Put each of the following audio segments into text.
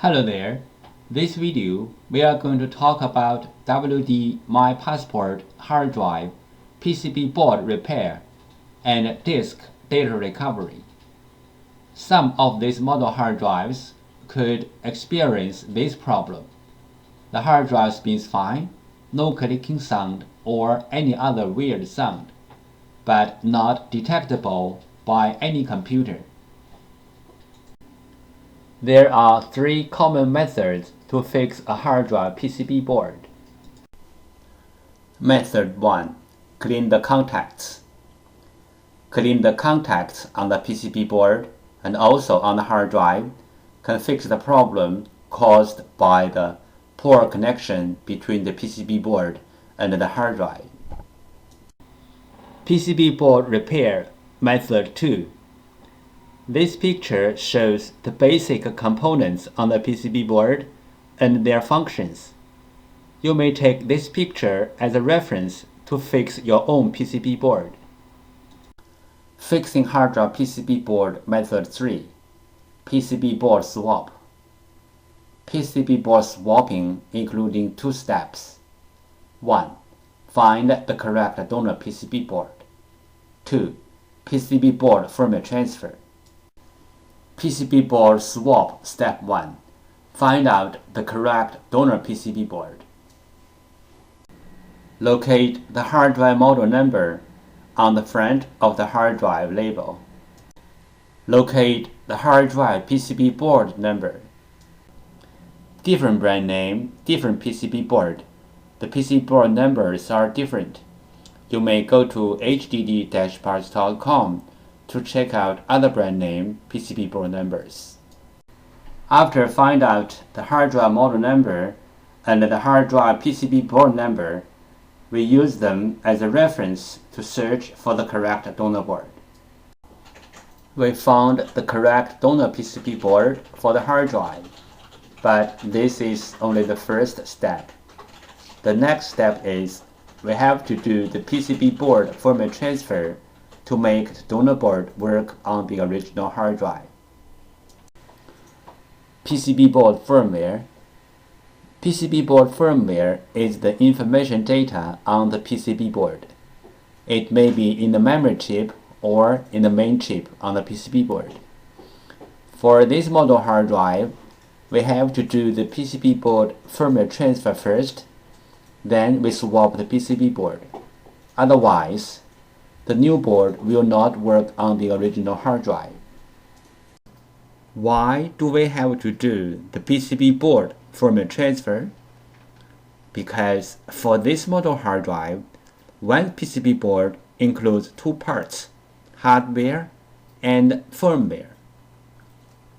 Hello there. This video we are going to talk about WD My Passport hard drive, PCB board repair, and disk data recovery. Some of these model hard drives could experience this problem. The hard drive spins fine, no clicking sound or any other weird sound, but not detectable by any computer. There are three common methods to fix a hard drive PCB board. Method 1. Clean the contacts. Clean the contacts on the PCB board and also on the hard drive can fix the problem caused by the poor connection between the PCB board and the hard drive. PCB board repair. Method 2. This picture shows the basic components on the PCB board and their functions. You may take this picture as a reference to fix your own PCB board. Fixing hard drive PCB board. Method 3. PCB board swap. PCB board swapping including two steps. 1. Find the correct donor PCB board. 2. PCB board firmware transfer. PCB board swap. Step 1. Find out the correct donor PCB board. Locate the hard drive model number on the front of the hard drive label. Locate the hard drive PCB board number. Different brand name, different PCB board. The PCB board numbers are different. You may go to hdd-parts.com to check out other brand name PCB board numbers. After find out the hard drive model number and the hard drive PCB board number, we use them as a reference to search for the correct donor board. We found the correct donor PCB board for the hard drive, but this is only the first step. The next step is we have to do the PCB board firmware transfer to make the donor board work on the original hard drive. PCB board firmware. PCB board firmware is the information data on the PCB board. It may be in the memory chip or in the main chip on the PCB board. For this model hard drive, we have to do the PCB board firmware transfer first, then we swap the PCB board. Otherwise, the new board will not work on the original hard drive. Why do we have to do the PCB board firmware transfer? Because for this model hard drive, one PCB board includes two parts, hardware and firmware.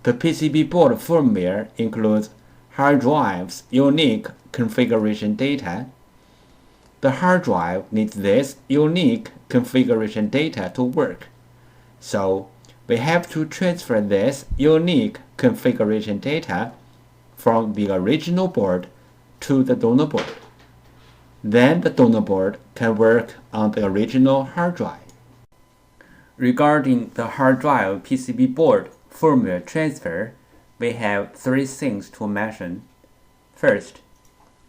The PCB board firmware includes hard drive's unique configuration data. The hard drive needs this unique configuration data to work, so we have to transfer this unique configuration data from the original board to the donor board. Then the donor board can work on the original hard drive. Regarding the hard drive PCB board firmware transfer, we have three things to mention. First,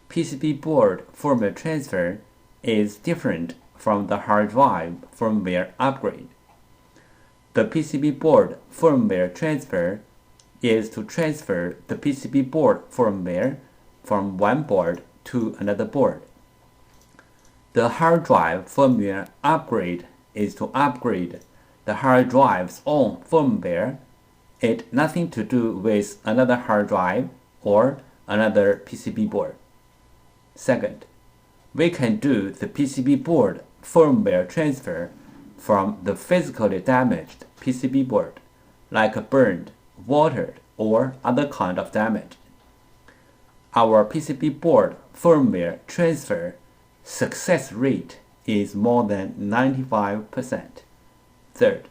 PCB board firmware transfer is different from the hard drive firmware upgrade. The PCB board firmware transfer is to transfer the PCB board firmware from one board to another board. The hard drive firmware upgrade is to upgrade the hard drive's own firmware. It has nothing to do with another hard drive or another PCB board. Second, we can do the PCB board firmware transfer from the physically damaged PCB board, like burned, watered, or other kind of damage. Our PCB board firmware transfer success rate is more than 95%. Third,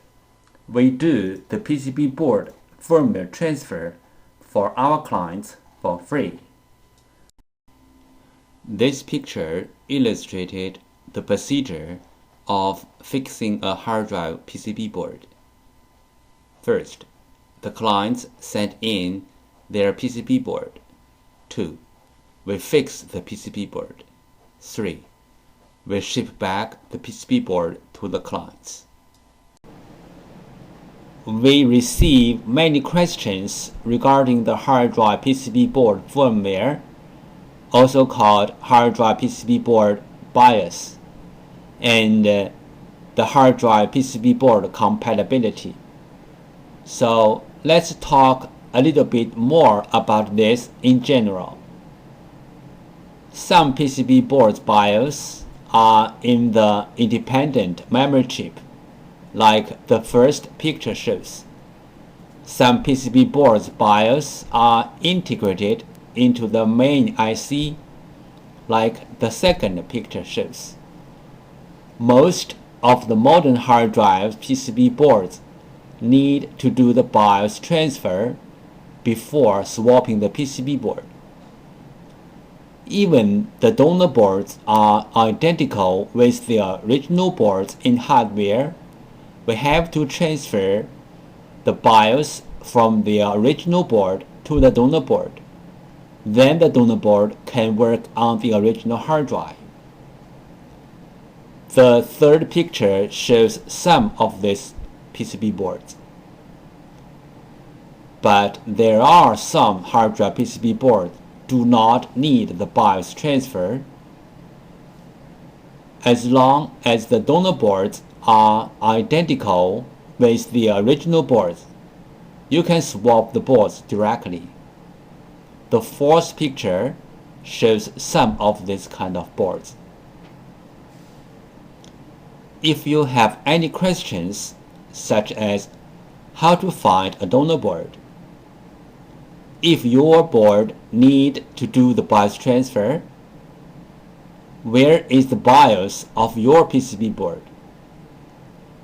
we do the PCB board firmware transfer for our clients for free. This picture illustrated the procedure of fixing a hard drive PCB board. First, the clients sent in their PCB board. 2. We fix the PCB board. 3. We ship back the PCB board to the clients. We receive many questions regarding the hard drive PCB board firmware, also called hard drive PCB board BIOS, and the hard drive PCB board compatibility. So let's talk a little bit more about this in general. Some PCB boards BIOS are in the independent memory chip, like the first picture shows. Some PCB boards BIOS are integrated into the main IC, like the second picture shows. Most of the modern hard drive PCB boards need to do the BIOS transfer before swapping the PCB board. Even the donor boards are identical with the original boards in hardware. We have to transfer the BIOS from the original board to the donor board. Then the donor board can work on the original hard drive. The third picture shows some of these PCB boards. But there are some hard drive PCB boards do not need the BIOS transfer. As long as the donor boards are identical with the original boards, you can swap the boards directly. The fourth picture shows some of these kind of boards. If you have any questions, such as how to find a donor board, if your board need to do the BIOS transfer, where is the BIOS of your PCB board?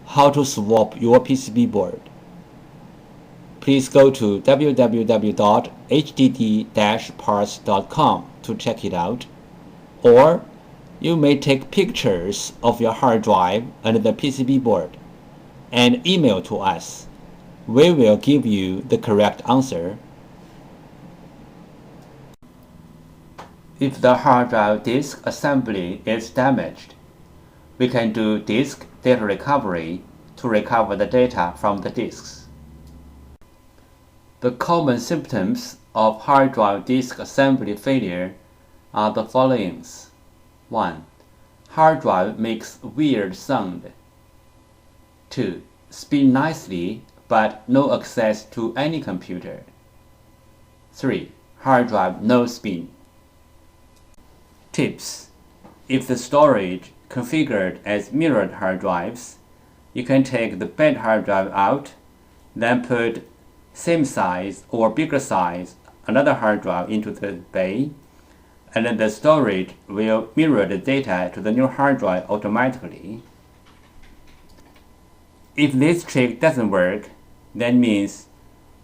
How to swap your PCB board? Please go to www.hdd-parts.com to check it out, or you may take pictures of your hard drive and the PCB board and email to us. We will give you the correct answer. If the hard drive disk assembly is damaged, we can do disk data recovery to recover the data from the disks. The common symptoms of hard drive disk assembly failure are the following. 1. Hard drive makes weird sound. 2. Spin nicely but no access to any computer. 3. Hard drive no spin. Tips: if the storage configured as mirrored hard drives, you can take the bad hard drive out, then put same size or bigger size another hard drive into the bay, and then the storage will mirror the data to the new hard drive automatically. If this trick doesn't work, that means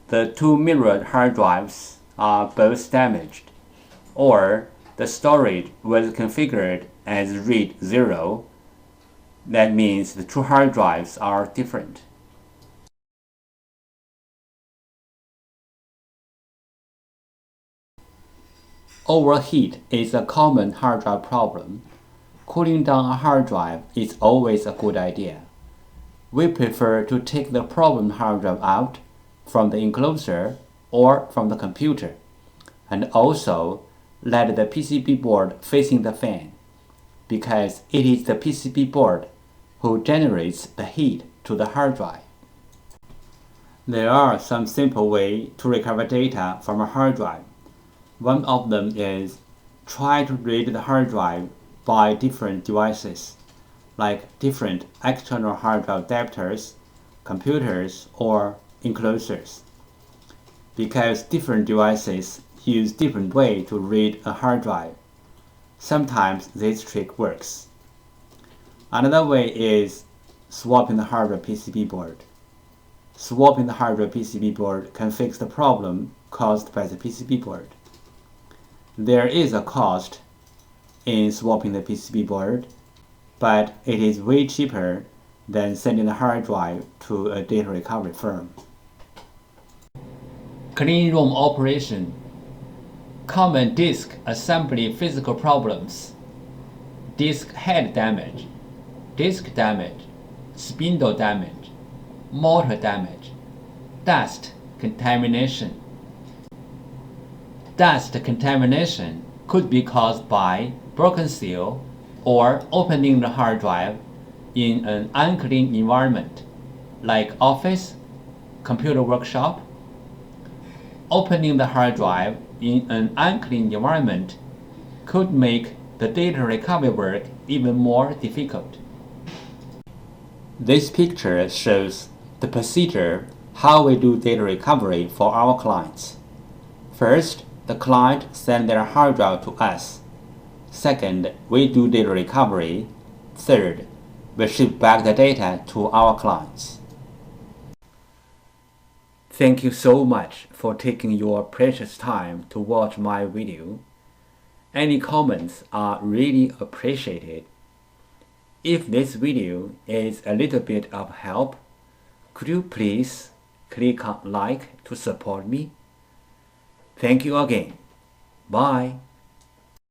the two mirrored hard drives are both damaged, or the storage was configured as read 0. That means the two hard drives are different. Overheat is a common hard drive problem. Cooling down a hard drive is always a good idea. We prefer to take the problem hard drive out from the enclosure or from the computer, and also let the PCB board facing the fan, because it is the PCB board who generates the heat to the hard drive. There are some simple ways to recover data from a hard drive. One of them is try to read the hard drive by different devices, like different external hard drive adapters, computers, or enclosures, because different devices use different way to read a hard drive. Sometimes this trick works. Another way is swapping the hardware PCB board. Swapping the hardware PCB board can fix the problem caused by the PCB board. There is a cost in swapping the PCB board, but it is way cheaper than sending the hard drive to a data recovery firm. clean room operation, common disk assembly physical problems, disk head damage, disk damage, spindle damage, motor damage, dust contamination. Dust contamination could be caused by broken seal or opening the hard drive in an unclean environment like office, computer workshop. Opening the hard drive in an unclean environment could make the data recovery work even more difficult. This picture shows the procedure how we do data recovery for our clients. First, the client sends their hard drive to us. Second, we do data recovery. Third, we ship back the data to our clients. Thank you so much for taking your precious time to watch my video. Any comments are really appreciated. If this video is a little bit of help, could you please click on like to support me? Thank you again. Bye.